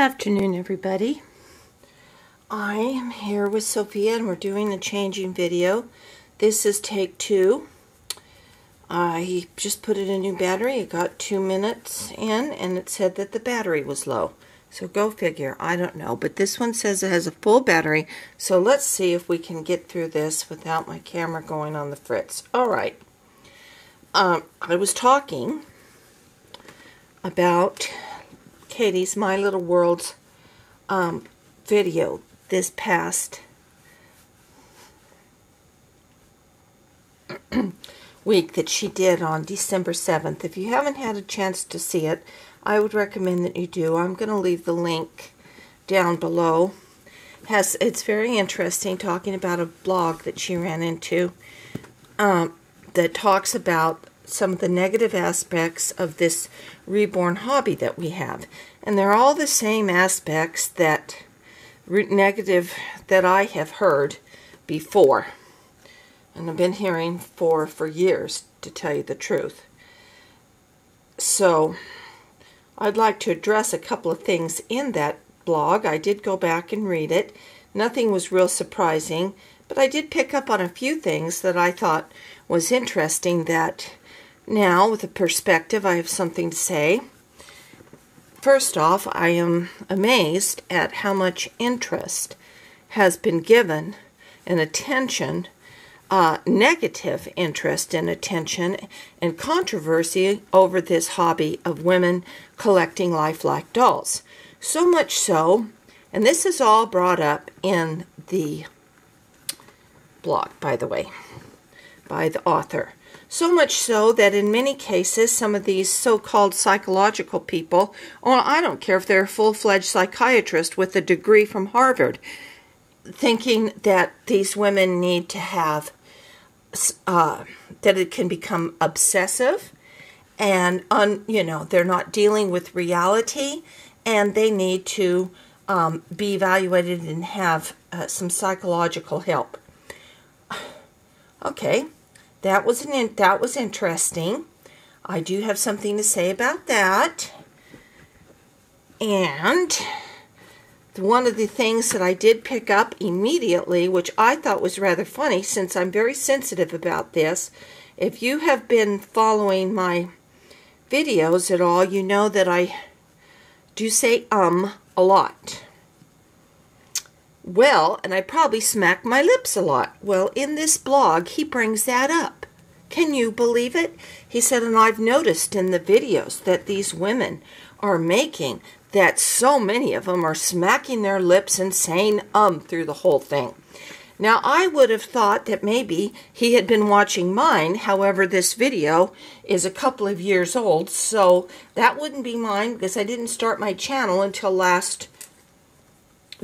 afternoon, everybody. I am here with Sophia and we're doing a changing video. This is take 2. I just put in a new battery. It got 2 minutes in and it said that the battery was low. So go figure, I don't know. But this one says it has a full battery. So let's see if we can get through this without my camera going on the fritz. Alright. I was talking about Katie's My Little World's video this past week that she did on December 7th. If you haven't had a chance to see it, I would recommend that you do. I'm going to leave the link down below. It's very interesting, talking about a blog that she ran into that talks about some of the negative aspects of this reborn hobby that we have. And they're all the same aspects that negative that I have heard before. And I've been hearing for years, to tell you the truth. So I'd like to address a couple of things in that blog. I did go back and read it. Nothing was real surprising, but I did pick up on a few things that I thought was interesting that now, with a perspective, I have something to say. First off, I am amazed at how much interest has been given and attention, negative interest and attention and controversy over this hobby of women collecting lifelike dolls. So much so, and this is all brought up in the blog, by the way, by the author. So much so that in many cases, some of these so-called psychological people, or I don't care if they're a full-fledged psychiatrist with a degree from Harvard, thinking that these women need to have, that it can become obsessive, and they're not dealing with reality, and they need to be evaluated and have some psychological help. Okay. That was interesting. I do have something to say about that. And one of the things that I did pick up immediately, which I thought was rather funny since I'm very sensitive about this, if you have been following my videos at all, you know that I do say a lot. Well, and I probably smack my lips a lot. Well, in this blog, he brings that up. Can you believe it? He said, and I've noticed in the videos that these women are making that so many of them are smacking their lips and saying through the whole thing. Now, I would have thought that maybe he had been watching mine. However, this video is a couple of years old, so that wouldn't be mine because I didn't start my channel until last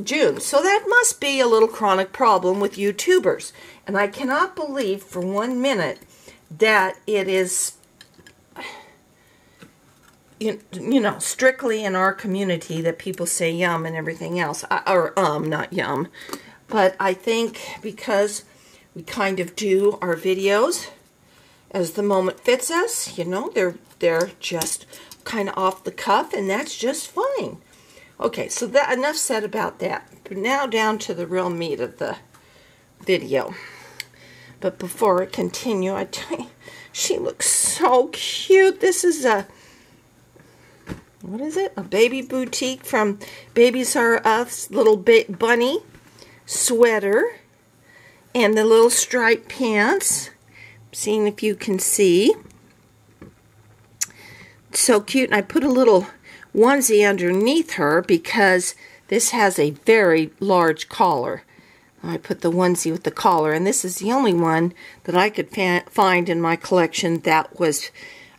June. So that must be a little chronic problem with YouTubers. And I cannot believe for 1 minute that it is, strictly in our community that people say yum and everything else. Not yum. But I think because we kind of do our videos as the moment fits us, they're just kind of off the cuff, and that's just fine. Okay, so that enough said about that. But now down to the real meat of the video. But before I continue, I tell you, she looks so cute. This is a, what is it? A baby boutique from Babies R Us little bunny sweater. And the little striped pants. Seeing if you can see. So cute. And I put a little onesie underneath her because this has a very large collar. I put the onesie with the collar, and this is the only one that I could find in my collection that was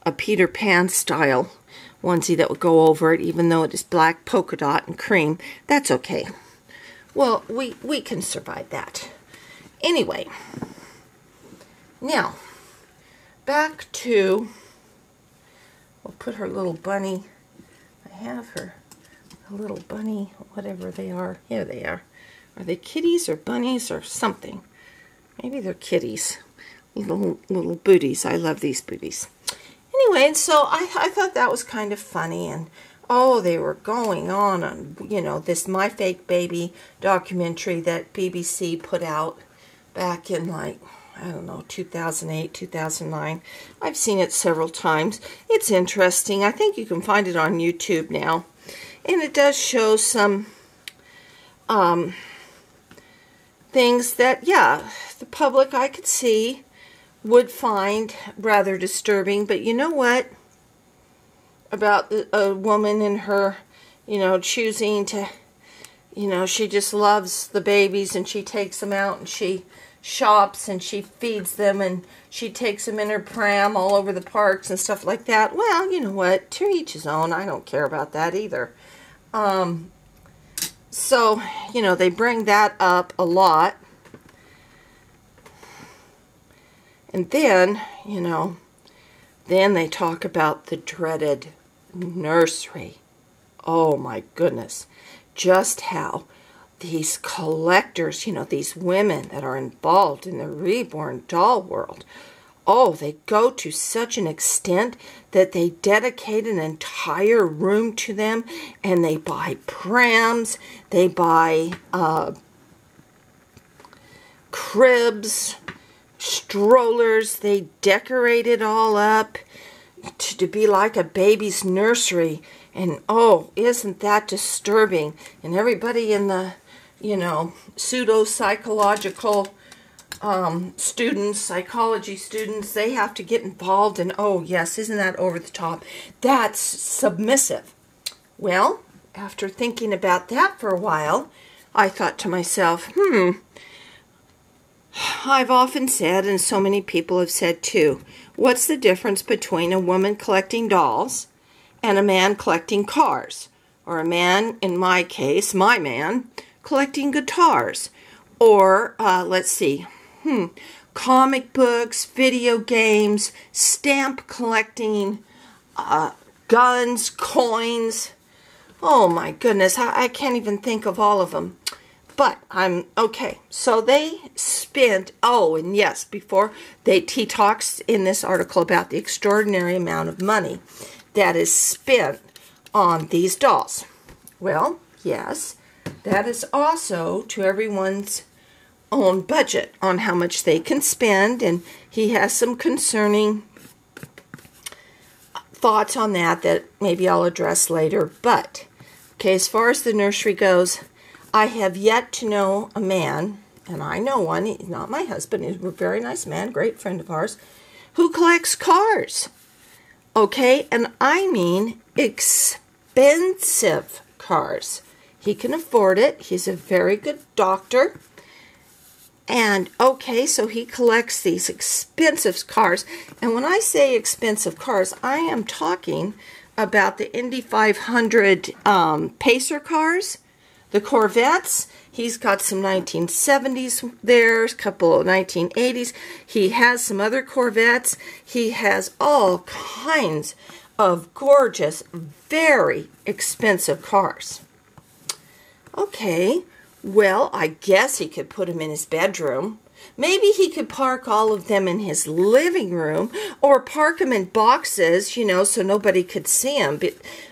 a Peter Pan style onesie that would go over it, even though it is black polka dot and cream. That's okay. Well, we can survive that. Anyway, now back to, we'll put her little bunny. I have her, a little bunny, whatever they are. Here they are. Are they kitties or bunnies or something? Maybe they're kitties. Little booties. I love these booties. Anyway, and so I thought that was kind of funny, and Oh, they were going on, you know, this My Fake Baby documentary that BBC put out back in, like, I don't know, 2008, 2009. I've seen it several times. It's interesting. I think you can find it on YouTube now. And it does show some things that, yeah, the public, I could see, would find rather disturbing. But you know what? About a woman and her, you know, choosing to, you know, she just loves the babies and she takes them out and she shops and she feeds them and she takes them in her pram all over the parks and stuff like that. Well, you know what? To each his own. I don't care about that either. So, you know, they bring that up a lot. And then, you know, then they talk about the dreaded nursery. Oh my goodness. Just how these collectors, you know, these women that are involved in the reborn doll world, oh, they go to such an extent that they dedicate an entire room to them, and they buy prams, they buy cribs, strollers, they decorate it all up to be like a baby's nursery. And oh, isn't that disturbing? And everybody in the, you know, pseudo-psychological students, psychology students, they have to get involved. And oh yes, isn't that over the top? That's submissive. Well, after thinking about that for a while, I thought to myself, I've often said, and so many people have said too, what's the difference between a woman collecting dolls and a man collecting cars? Or a man, in my case, my man, collecting guitars? Or, let's see, comic books, video games, stamp collecting, guns, coins. Oh my goodness, I can't even think of all of them. But okay. So they spent, oh, and yes, he talks in this article about the extraordinary amount of money that is spent on these dolls. Well, yes, that is also to everyone's own budget on how much they can spend, and he has some concerning thoughts on that maybe I'll address later. But, okay, as far as the nursery goes, I have yet to know a man, and I know one, he's not my husband, he's a very nice man, great friend of ours, who collects cars. Okay, and I mean expensive cars. He can afford it. He's a very good doctor. And, okay, so he collects these expensive cars. And when I say expensive cars, I am talking about the Indy 500 Pacer cars, the Corvettes. He's got some 1970s there, a couple of 1980s. He has some other Corvettes. He has all kinds of gorgeous, very expensive cars. Okay, well, I guess he could put them in his bedroom. Maybe he could park all of them in his living room, or park them in boxes, you know, so nobody could see them.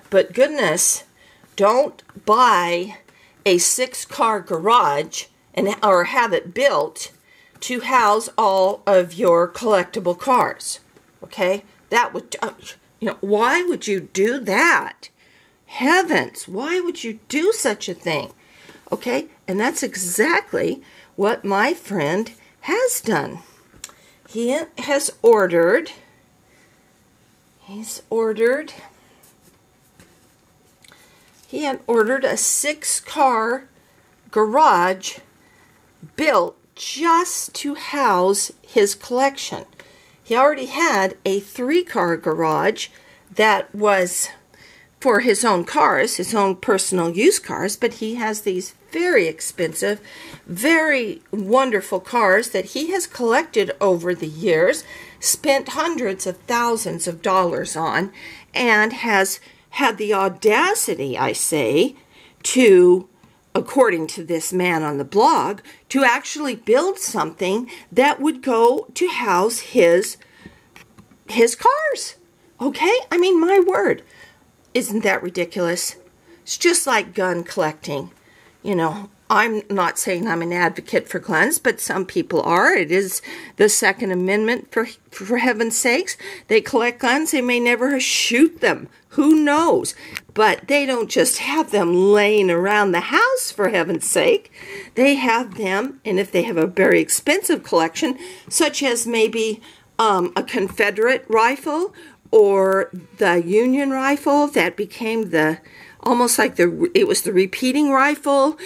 But goodness, don't buy a 6-car garage or have it built to house all of your collectible cars. Okay? That would, you know, why would you do that? Heavens, why would you do such a thing? Okay? And that's exactly what my friend has done. He had ordered a 6-car garage built just to house his collection. He already had a 3-car garage that was for his own cars, his own personal use cars, but he has these very expensive, very wonderful cars that he has collected over the years, spent hundreds of thousands of dollars on, and has had the audacity, I say, to, according to this man on the blog, to actually build something that would go to house his cars. Okay? I mean, my word. Isn't that ridiculous? It's just like gun collecting. You know, I'm not saying I'm an advocate for guns, but some people are. It is the Second Amendment, for heaven's sakes. They collect guns. They may never shoot them. Who knows? But they don't just have them laying around the house, for heaven's sake. They have them, and if they have a very expensive collection, such as maybe a Confederate rifle or the Union rifle that became almost like it was the repeating rifle.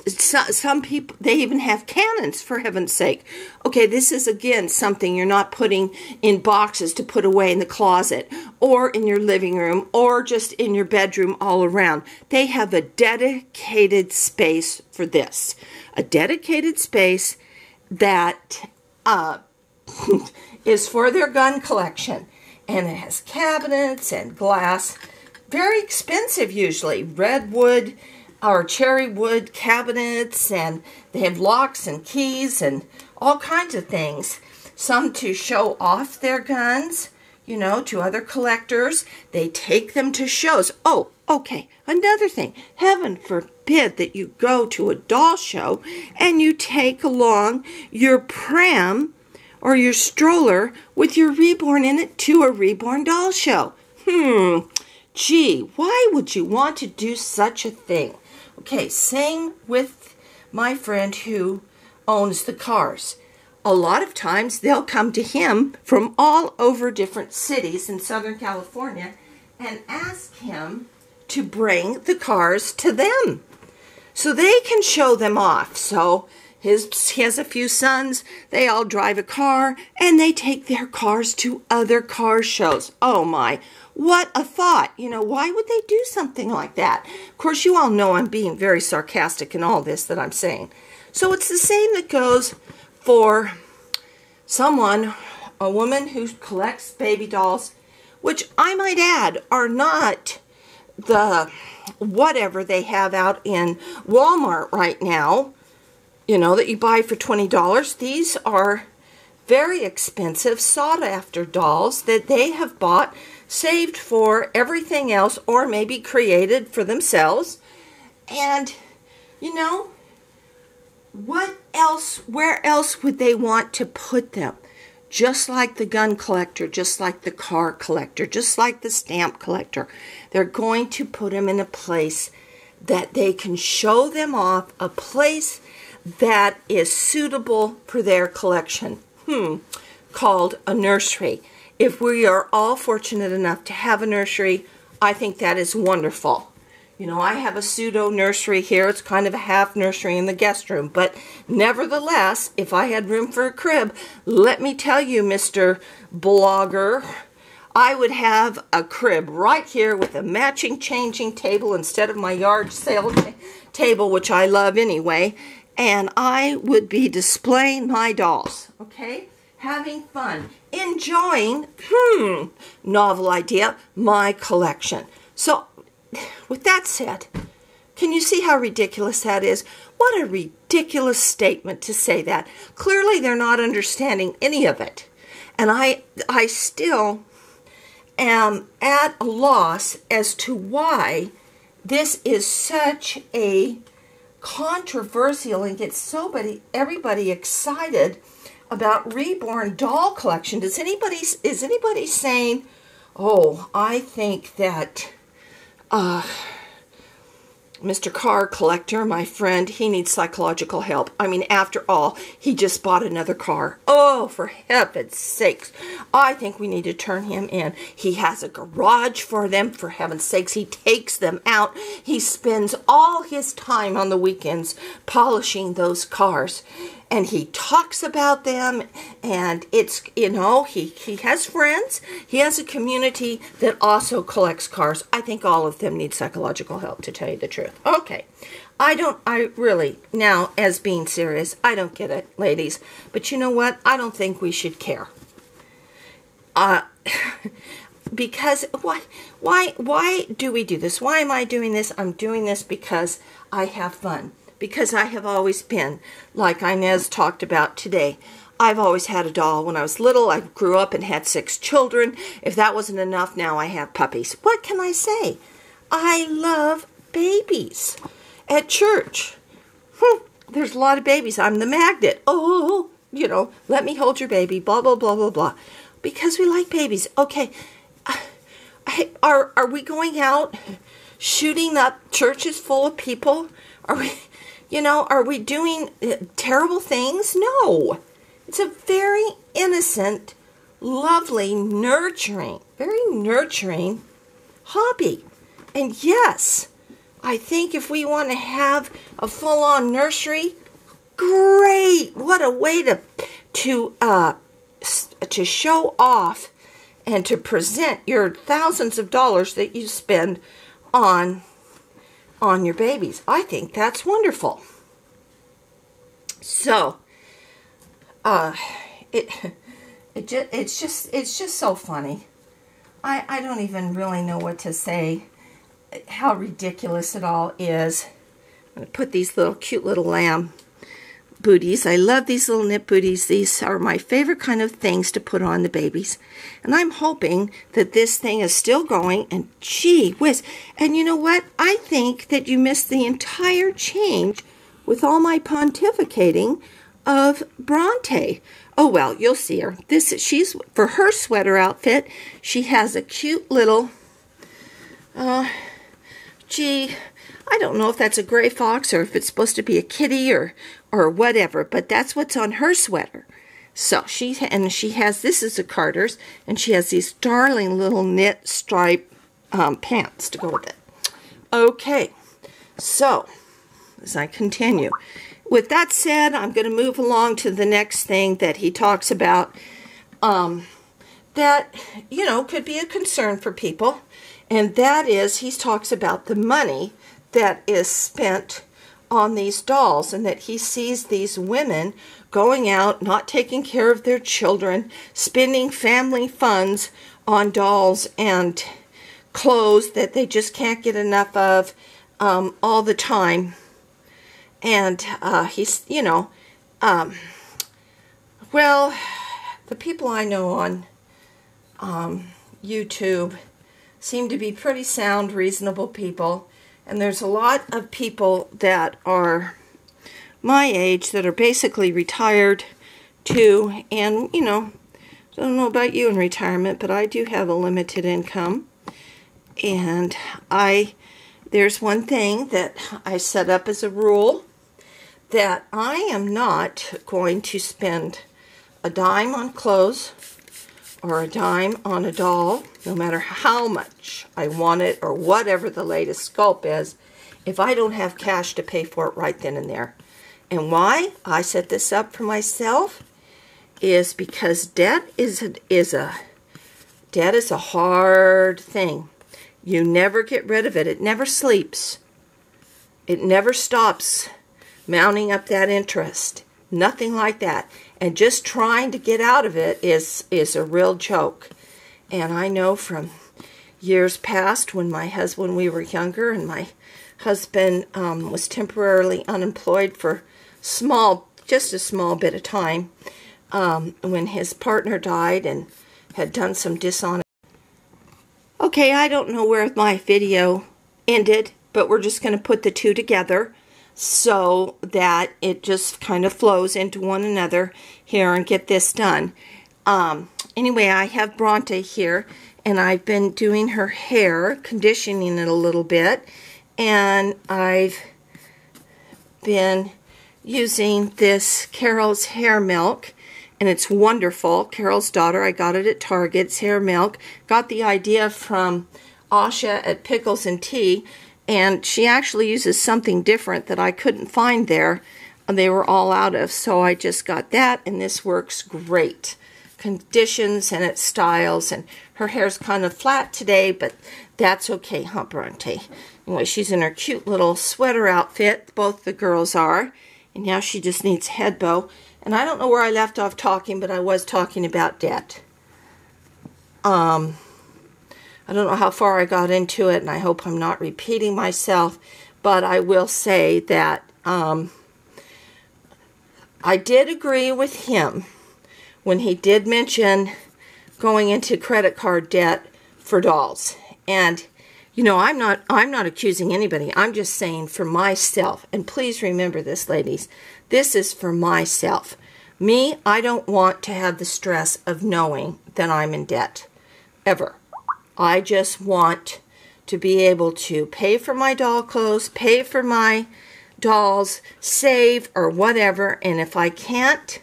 Some people, they even have cannons, for heaven's sake. Okay, this is, again, something you're not putting in boxes to put away in the closet or in your living room or just in your bedroom all around. They have a dedicated space for this. A dedicated space that is for their gun collection. And it has cabinets and glass. Very expensive, usually. Redwood or cherry wood cabinets, and they have locks and keys and all kinds of things. Some to show off their guns, you know, to other collectors. They take them to shows. Oh, okay, another thing. Heaven forbid that you go to a doll show and you take along your pram or your stroller with your reborn in it to a reborn doll show. Gee, why would you want to do such a thing? Okay, same with my friend who owns the cars. A lot of times they'll come to him from all over different cities in Southern California and ask him to bring the cars to them so they can show them off. So he has a few sons, they all drive a car, and they take their cars to other car shows. Oh my, what a thought. You know, why would they do something like that? Of course, you all know I'm being very sarcastic in all this that I'm saying. So it's the same that goes for someone, a woman who collects baby dolls, which I might add are not the whatever they have out in Walmart right now, you know, that you buy for $20. These are very expensive, sought-after dolls that they have bought, saved for everything else, or maybe created for themselves. And, you know, what else, where else would they want to put them? Just like the gun collector, just like the car collector, just like the stamp collector. They're going to put them in a place that they can show them off, a place that is suitable for their collection, called a nursery. If we are all fortunate enough to have a nursery, I think that is wonderful. You know, I have a pseudo nursery here. It's kind of a half nursery in the guest room. But nevertheless, if I had room for a crib, let me tell you, Mr. Blogger, I would have a crib right here with a matching changing table instead of my yard sale table, which I love anyway. And I would be displaying my dolls, okay? Having fun, enjoying, novel idea, my collection. So, with that said, can you see how ridiculous that is? What a ridiculous statement to say that. Clearly, they're not understanding any of it. And I still am at a loss as to why this is such a controversial and gets everybody excited about reborn doll collection. Is anybody saying, oh, I think that Mr. Car Collector, my friend, he needs psychological help. I mean, after all, he just bought another car. Oh, for heaven's sakes. I think we need to turn him in. He has a garage for them. For heaven's sakes, he takes them out. He spends all his time on the weekends polishing those cars. And he talks about them, and it's, you know, he has friends. He has a community that also collects cars. I think all of them need psychological help, to tell you the truth. Okay. I really, now, as being serious, I don't get it, ladies. But you know what? I don't think we should care. Because, why do we do this? Why am I doing this? I'm doing this because I have fun. Because I have always been, like Inez talked about today, I've always had a doll. When I was little, I grew up and had 6 children. If that wasn't enough, now I have puppies. What can I say? I love babies. At church, there's a lot of babies. I'm the magnet. Oh, you know, let me hold your baby, blah, blah, blah, blah, blah. Because we like babies. Okay, are we going out shooting up churches full of people? Are we, you know, are we doing terrible things? No. It's a very innocent, lovely, nurturing, very nurturing hobby. And yes, I think if we want to have a full-on nursery, great. What a way to show off and to present your thousands of dollars that you spend on your babies. I think that's wonderful. So, it's just so funny. I don't even really know what to say. How ridiculous it all is. I'm going to put these little cute little lamb booties. I love these little knit booties. These are my favorite kind of things to put on the babies. And I'm hoping that this thing is still going. And gee whiz. And you know what? I think that you missed the entire change with all my pontificating of Bronte. Oh, well, you'll see her. She's for her sweater outfit, she has a cute little, I don't know if that's a gray fox or if it's supposed to be a kitty or whatever, but that's what's on her sweater. So she has, this is a Carter's, and she has these darling little knit stripe pants to go with it. Okay, so as I continue. With that said, I'm going to move along to the next thing that he talks about that, you know, could be a concern for people. And that is, he talks about the money that is spent on these dolls, and that he sees these women going out, not taking care of their children, spending family funds on dolls and clothes that they just can't get enough of all the time. And he's, you know, well, the people I know on YouTube seem to be pretty sound, reasonable people. And there's a lot of people that are my age that are basically retired too. And, you know, I don't know about you in retirement, but I do have a limited income. And there's one thing that I set up as a rule, that I am not going to spend a dime on clothes or a dime on a doll, no matter how much I want it or whatever the latest sculpt is, if I don't have cash to pay for it right then and there. And why I set this up for myself is because debt is a hard thing. You never get rid of it. It never sleeps. It never stops mounting up that interest. Nothing like that. And just trying to get out of it is a real joke. And I know from years past when we were younger and my husband was temporarily unemployed for just a small bit of time, when his partner died and had done some dishonest. Okay, I don't know where my video ended, but we're just going to put the two together so that it just kind of flows into one another here and get this done. Anyway, I have Bronte here, and I've been doing her hair, conditioning it a little bit, and I've been using this Carol's Hair Milk, and it's wonderful. Carol's Daughter, I got it at Target's Hair Milk. Got the idea from Asha at Pickles and Tea, and she actually uses something different that I couldn't find there. They were all out of, so I just got that, and this works great. Conditions and it styles, and her hair's kind of flat today, but that's okay, huh, Bronte? Anyway, she's in her cute little sweater outfit. Both the girls are, and now she just needs head bow. And I don't know where I left off talking, but I was talking about debt. I don't know how far I got into it, and I hope I'm not repeating myself, but I will say that I did agree with him when he did mention going into credit card debt for dolls. And you know, I'm not accusing anybody. I'm just saying for myself. And please remember this, ladies. This is for myself. Me, I don't want to have the stress of knowing that I'm in debt. Ever. I just want to be able to pay for my doll clothes, pay for my dolls, save, or whatever. And if I can't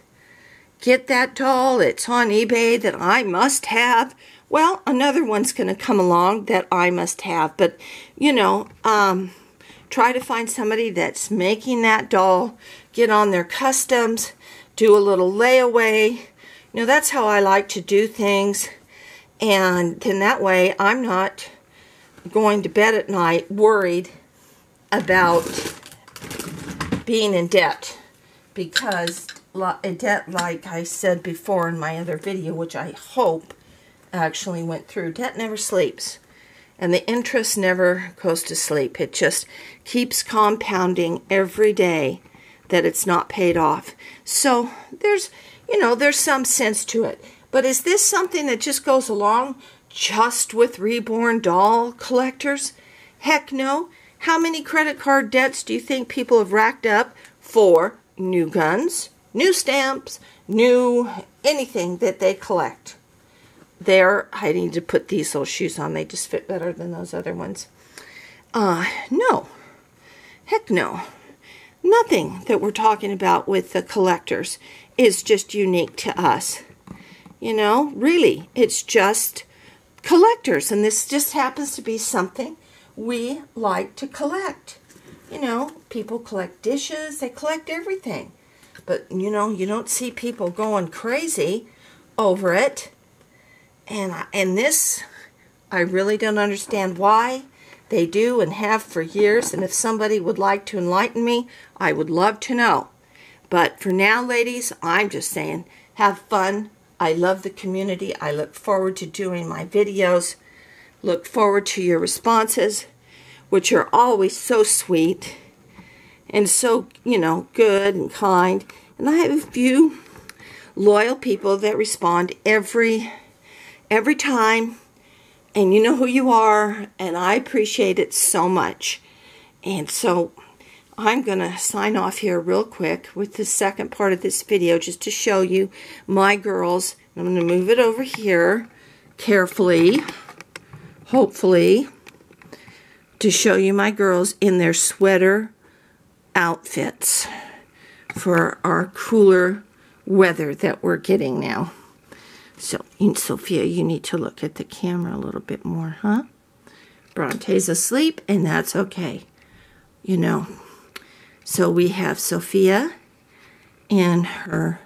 get that doll, it's on eBay that I must have, well, another one's going to come along that I must have. But, you know, try to find somebody that's making that doll, get on their customs, do a little layaway. You know, that's how I like to do things. And then that way I'm not going to bed at night worried about being in debt. Because debt, like I said before in my other video, which I hope actually went through, debt never sleeps. And the interest never goes to sleep. It just keeps compounding every day that it's not paid off. So there's, you know, there's some sense to it. But is this something that just goes along just with reborn doll collectors? Heck no. How many credit card debts do you think people have racked up for new guns, new stamps, new anything that they collect? I need to put these little shoes on. They just fit better than those other ones. No. Heck no. Nothing that we're talking about with the collectors is just unique to us. You know, really, it's just collectors. And this just happens to be something we like to collect. You know, people collect dishes. They collect everything. But, you know, you don't see people going crazy over it. And this, I really don't understand why they do and have for years. And if somebody would like to enlighten me, I would love to know. But for now, ladies, I'm just saying, have fun. I love the community. I look forward to doing my videos. Look forward to your responses, which are always so sweet and so, you know, good and kind. And I have a few loyal people that respond every time, and you know who you are, and I appreciate it so much. And so I'm going to sign off here real quick with the second part of this video just to show you my girls. I'm going to move it over here carefully, hopefully, to show you my girls in their sweater outfits for our cooler weather that we're getting now. So, Sophia, you need to look at the camera a little bit more, huh? Bronte's asleep, and that's okay. You know. So, we have Sophia in her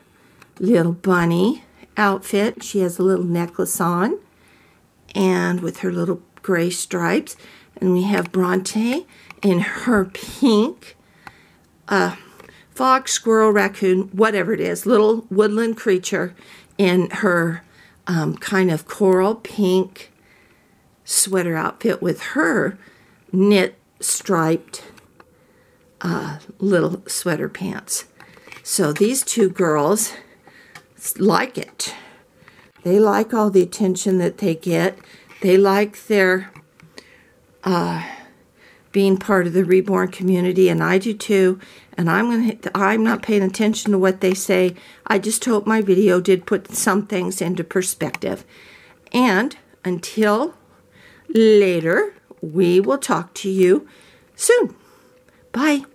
little bunny outfit. She has a little necklace on, and with her little gray stripes. And we have Bronte in her pink fox, squirrel, raccoon, whatever it is, little woodland creature in her kind of coral pink sweater outfit with her knit striped little sweater pants. So these two girls like it. They like all the attention that they get. They like their being part of the reborn community, and I do too. And I'm not paying attention to what they say. I just hope my video did put some things into perspective. And until later, we will talk to you soon. Bye.